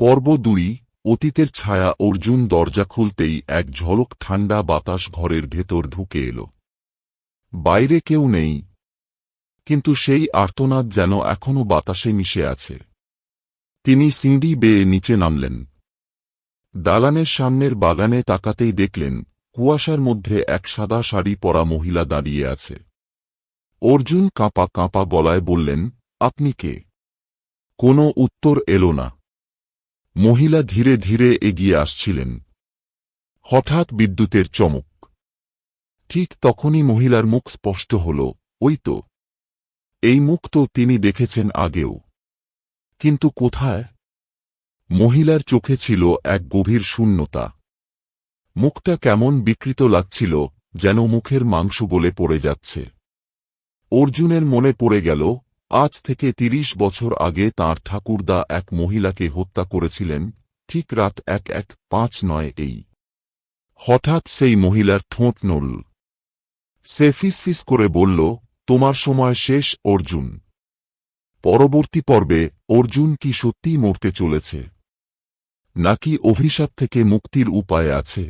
পর্ব ২ অতীতের ছায়া। অর্জুন দরজা খুলতেই এক ঝলক ঠান্ডা বাতাস ঘরের ভেতর ঢুকে এল। বাইরে কেউ নেই, কিন্তু সেই আর্তনাদ যেন এখনো বাতাসে মিশে আছে। তিনি সিঁড়ি বেয়ে নিচে নামলেন। দালানের সামনের বাগানে তাকাতেই দেখলেন কুয়াশার মধ্যে এক সাদা শাড়ি পরা মহিলা দাঁড়িয়ে আছে। অর্জুন কাঁপা কাঁপা গলায় বললেন, আপনি কে? কোনো উত্তর এল না। মহিলা ধীরে ধীরে এগিয়ে আসছিলেন। হঠাৎ বিদ্যুতের চমক। ঠিক তখনই মহিলার মুখ স্পষ্ট হল। ওই তো, এই মুখ তো তিনি দেখেছেন আগেও। কিন্তু কোথায়? মহিলার চোখে ছিল এক গভীর শূন্যতা। মুখটা কেমন বিকৃত লাগছিল, যেন মুখের মাংস গলে পড়ে যাচ্ছে। অর্জুনের মনে পড়ে গেল, আজ থেকে ৩০ বছর আগে তাঁর ঠাকুরদা এক মহিলাকে হত্যা করেছিলেন, ঠিক রাত ১-১-৫-৯ এই। হঠাৎ সেই মহিলার ঠোঁট নড়ল। সে ফিসফিস করে বলল, তোমার সময় শেষ অর্জুন। পরবর্তী পর্বে অর্জুন কি সত্যিই মরতে চলেছে, নাকি অভিশাপ থেকে মুক্তির উপায় আছে?